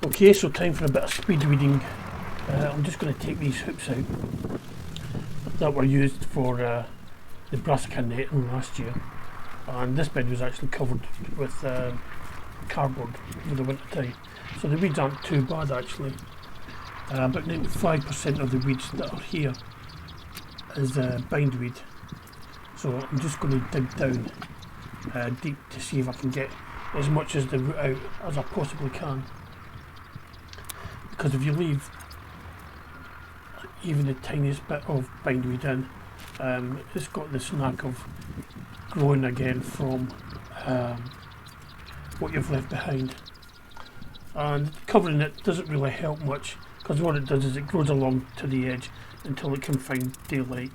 Okay, so time for a bit of speed weeding. I'm just going to take these hoops out that were used for the brassica netting last year, and this bed was actually covered with cardboard over the winter time, so the weeds aren't too bad actually. About 95% of the weeds that are here is bindweed, so I'm just going to dig down deep to see if I can get as much as the root out as I possibly can, because if you leave even the tiniest bit of bindweed in, it's got this knack of growing again from what you've left behind, and covering it doesn't really help much, because what it does is it grows along to the edge until it can find daylight.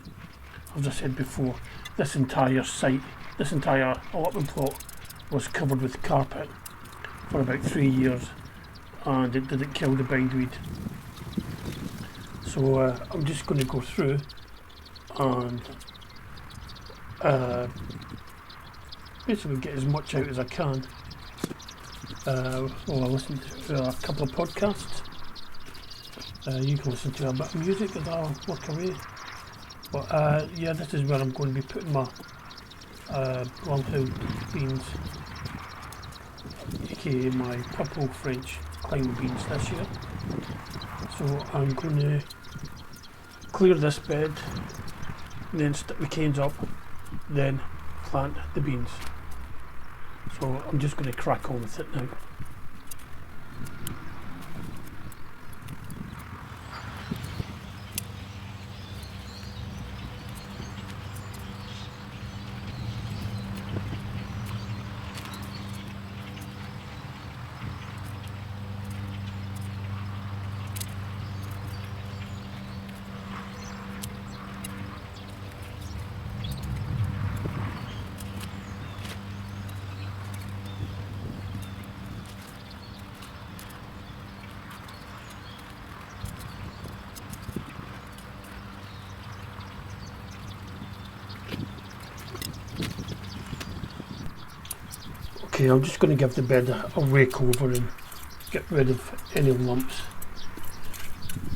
As I said before, this entire site, this entire allotment plot was covered with carpet for about 3 years, and it didn't kill the bindweed. So I'm just going to go through and basically get as much out as I can. Well, I listened to a couple of podcasts. You can listen to a bit of music as I work away. But yeah, this is where I'm going to be putting my Blauhilde Beans, aka my purple French climber beans this year. So I'm going to clear this bed, then stick the canes up, then plant the beans. So I'm just going to crack on with it now. Okay, I'm just going to give the bed a rake over and get rid of any lumps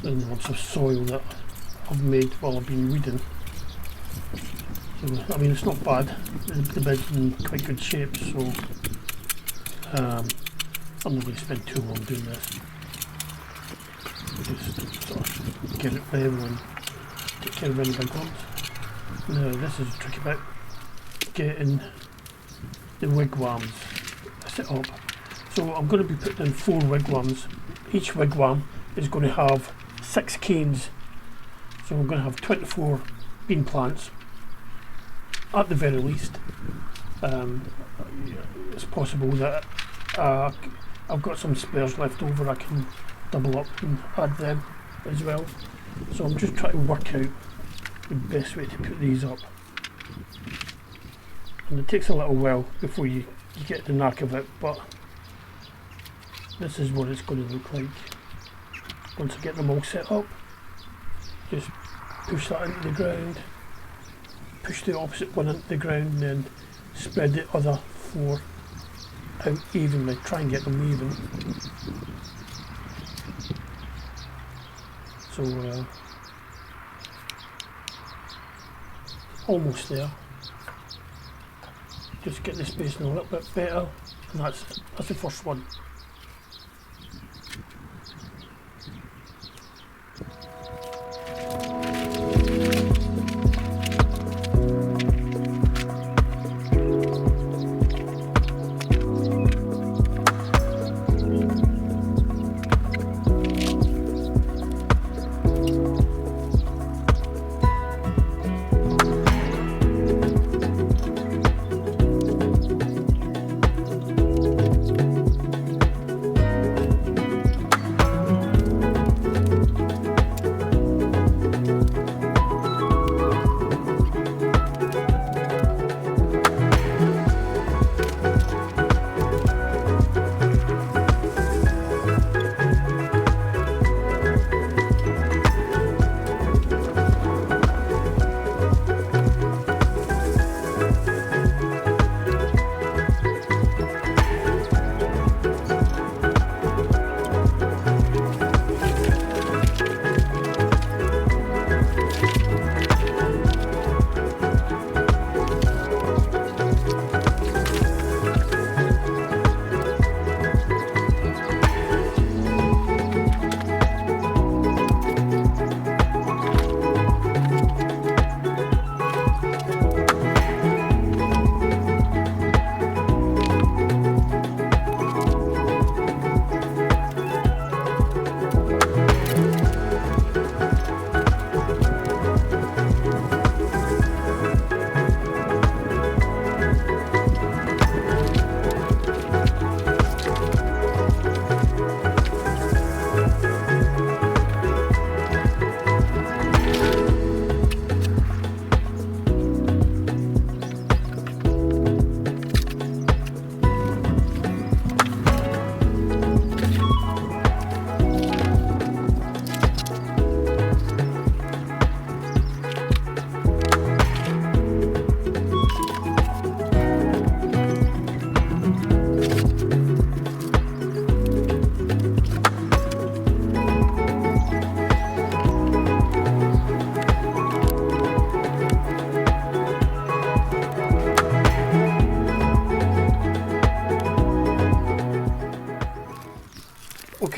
of soil that I've made while I've been weeding. So, I mean, it's not bad, the bed's in quite good shape, so I'm not going to spend too long doing this. Just sort of get it level and take care of any big lumps. Now this is the tricky bit, getting the wigwams set up. So I'm going to be putting in 4 wigwams. Each wigwam is going to have 6 canes. So I'm going to have 24 bean plants at the very least. It's possible that I've got some spares left over, I can double up and add them as well. So I'm just trying to work out the best way to put these up. And it takes a little while before you get the knack of it, but this is what it's going to look like. Once I get them all set up, just push that into the ground, push the opposite one into the ground, and then spread the other 4 out evenly, try and get them even. So almost there. Just get the spacing a little bit better, and that's the first one.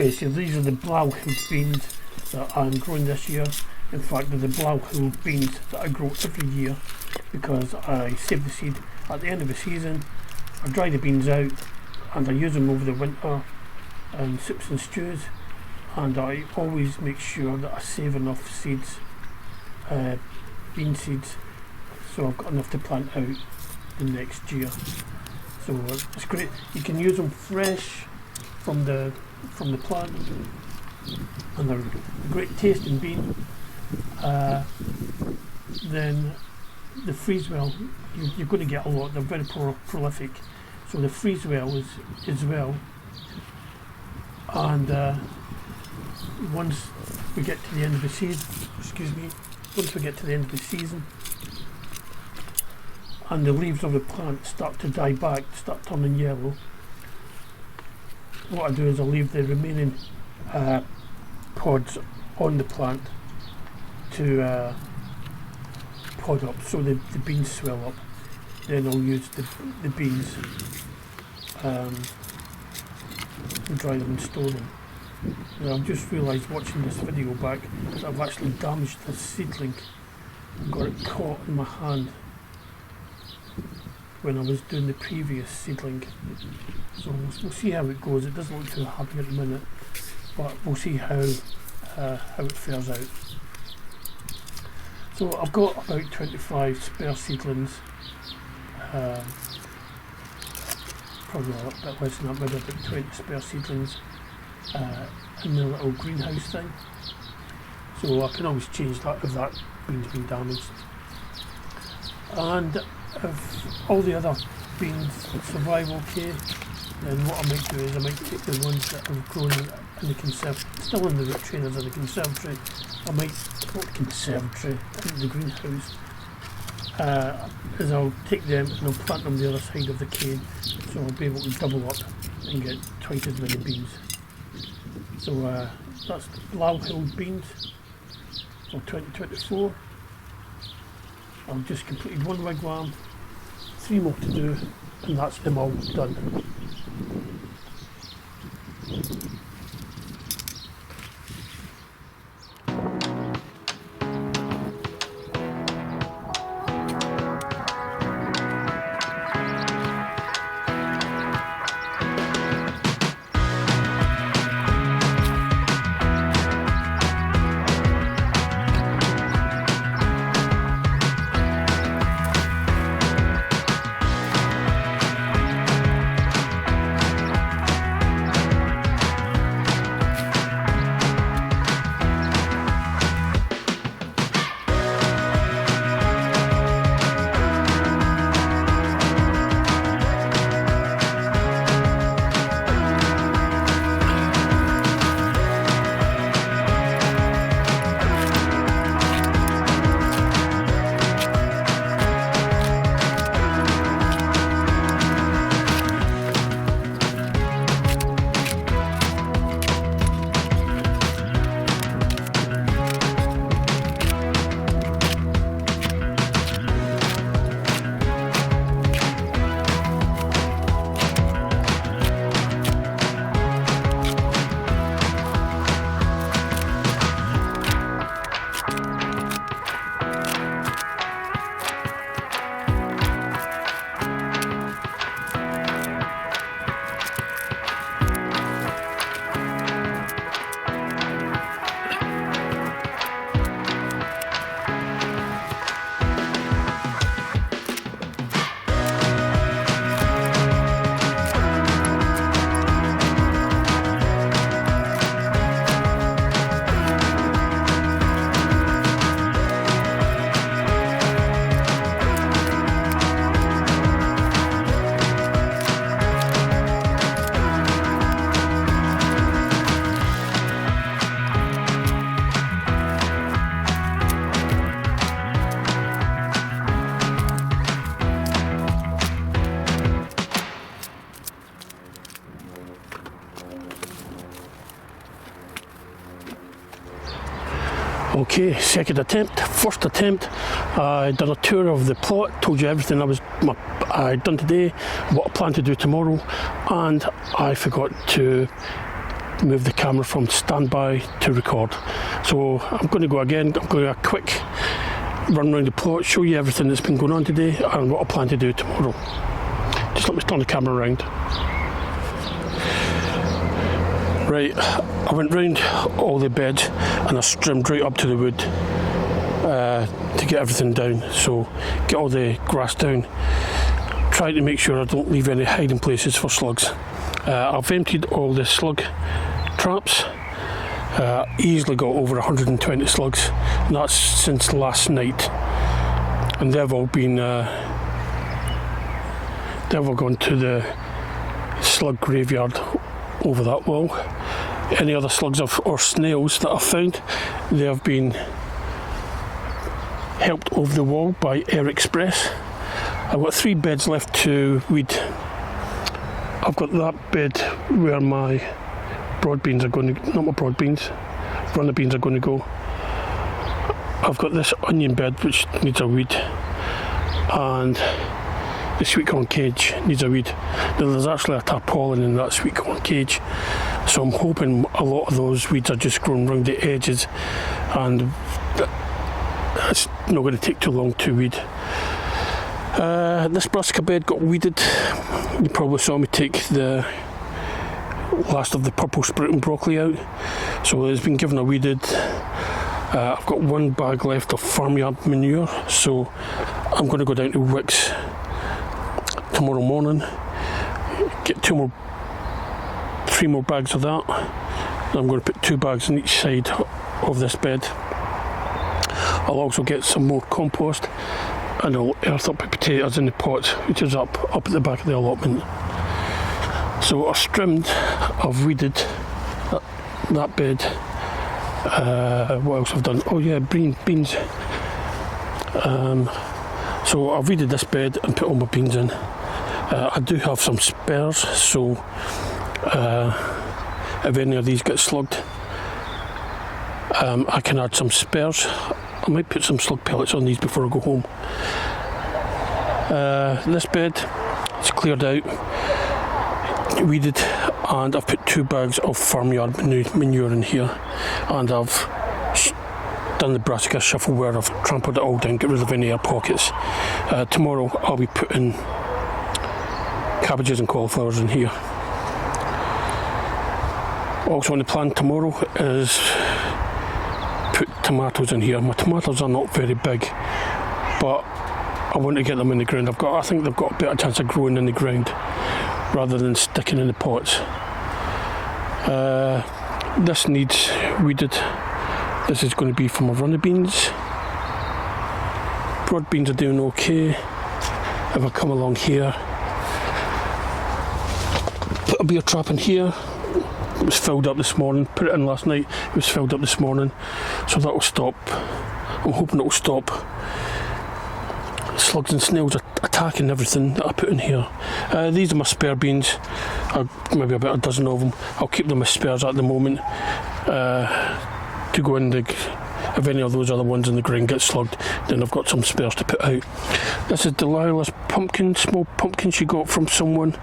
Okay, so these are the Blauhilde beans that I'm growing this year. In fact, they're the Blauhilde beans that I grow every year because I save the seed at the end of the season. I dry the beans out and I use them over the winter in soups and stews, and I always make sure that I save enough seeds, bean seeds, so I've got enough to plant out the next year. So it's great. You can use them fresh from the plant, and they're a great tasting bean. Then the freeze well, you're going to get a lot. They're very prolific, so the freeze well is as well. And once we get to the end of the season, once we get to the end of the season, and the leaves of the plant start to die back, start turning yellow, what I do is I leave the remaining pods on the plant to pod up, so the beans swell up. Then I'll use the beans and dry them and store them. Now I've just realised watching this video back that I've actually damaged this seedling. I got it caught in my hand when I was doing the previous seedling. So we'll see how it goes. It doesn't look too happy at the minute, but we'll see how it fares out. So I've got about 25 spare seedlings, probably a little bit less than that, maybe about 20 spare seedlings in the little greenhouse thing. So I can always change that if that bean's been damaged. And if all the other beans survive okay, then what I might do is I might take the ones that I've grown in the still in the root trainers in the conservatory. I might, not conservatory, in the greenhouse, is I'll take them and I'll plant them the other side of the cane, so I'll be able to double up and get twice as many beans. So that's Blauhilde beans for 2024. I've just completed one wigwam, 3 more to do, and that's them all done. Okay, second attempt. First attempt, I done a tour of the plot, told you everything I'd done today, what I plan to do tomorrow, and I forgot to move the camera from standby to record. So I'm going to go again. I'm going to do a quick run around the plot, show you everything that's been going on today and what I plan to do tomorrow. Just let me turn the camera around. Right, I went round all the beds and I trimmed right up to the wood to get everything down. So get all the grass down, trying to make sure I don't leave any hiding places for slugs. I've emptied all the slug traps. Easily got over 120 slugs, and that's since last night. And they've all been they've all gone to the slug graveyard over that wall. Any other slugs or snails that I've found, they have been helped over the wall by Air Express. I've got 3 beds left to weed. I've got that bed where my broad beans are going to, not my broad beans, runner beans are going to go. I've got this onion bed which needs a weed, and the sweet corn cage needs a weed. Now there's actually a tarpaulin in that sweet corn cage, so I'm hoping a lot of those weeds are just growing around the edges, and it's not going to take too long to weed. This brassica bed got weeded. You probably saw me take the last of the purple sprouting broccoli out, so it's been given a weeded. I've got 1 bag left of farmyard manure, so I'm going to go down to Wickes tomorrow morning, get 3 more bags of that. I'm going to put 2 bags on each side of this bed. I'll also get some more compost, and I'll earth up the potatoes in the pot, which is up at the back of the allotment. So I've trimmed, I've weeded that bed. What else I've done? Oh yeah, beans. So I've weeded this bed and put all my beans in. I do have some spares, so if any of these get slugged, I can add some spares. I might put some slug pellets on these before I go home. This bed is cleared out, weeded, and I've put 2 bags of farmyard manure in here, and I've done the brassica shuffleware. I've trampled it all down, get rid of any air pockets. Tomorrow I'll be putting cabbages and cauliflowers in here. Also on the plan tomorrow is put tomatoes in here. My tomatoes are not very big, but I want to get them in the ground. I think they've got a better chance of growing in the ground rather than sticking in the pots. This needs weeded. This is going to be for my runner beans. Broad beans are doing okay. If I come along here, put a beer trap in here. It was filled up this morning, put it in last night, it was filled up this morning, so that will stop. I'm hoping it will stop slugs and snails attacking everything that I put in here. These are my spare beans, maybe about a dozen of them. I'll keep them as spares at the moment to go in if any of those other ones in the ground get slugged, then I've got some spares to put out. This is Delilah's pumpkin, small pumpkin she got from someone.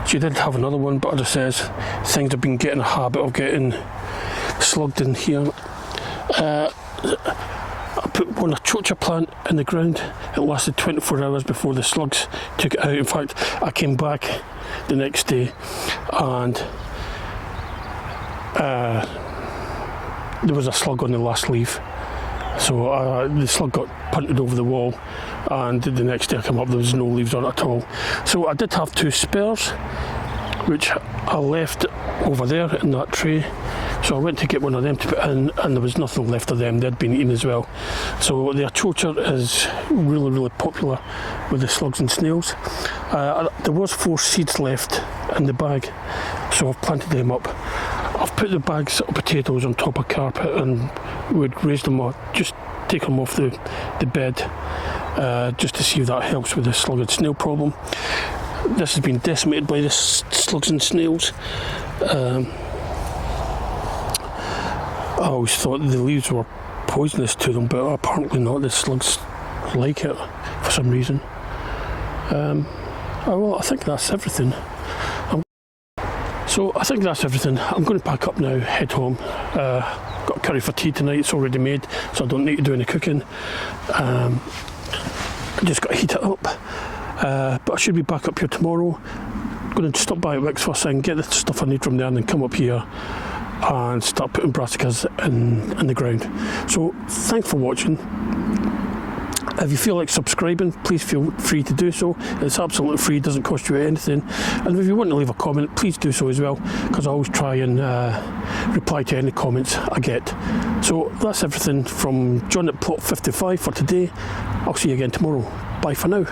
She did have another one, but as I says, things have been getting a habit of getting slugged in here. I put a chocha plant in the ground. It lasted 24 hours before the slugs took it out. In fact, I came back the next day and there was a slug on the last leaf. So the slug got punted over the wall, and the next day I came up, there was no leaves on it at all. So I did have 2 spares, which I left over there in that tray. So I went to get one of them to put in, and there was nothing left of them. They'd been eaten as well. So the achocha is really, really popular with the slugs and snails. There was 4 seeds left in the bag, so I've planted them up. I've put the bags of potatoes on top of carpet and would raise them up, just take them off the bed, just to see if that helps with the slug and snail problem. This has been decimated by the slugs and snails. I always thought the leaves were poisonous to them, but apparently not. The slugs like it for some reason. Well, I think that's everything. So I think that's everything. I'm going to pack up now, head home. Got curry for tea tonight, it's already made, so I don't need to do any cooking. I just got to heat it up. But I should be back up here tomorrow. I'm going to stop by at Wickes first thing, get the stuff I need from there, and then come up here and start putting brassicas in the ground. So thanks for watching. If you feel like subscribing, please feel free to do so. It's absolutely free, doesn't cost you anything. And if you want to leave a comment, please do so as well, because I always try and reply to any comments I get. So that's everything from John at Plot 55 for today. I'll see you again tomorrow. Bye for now.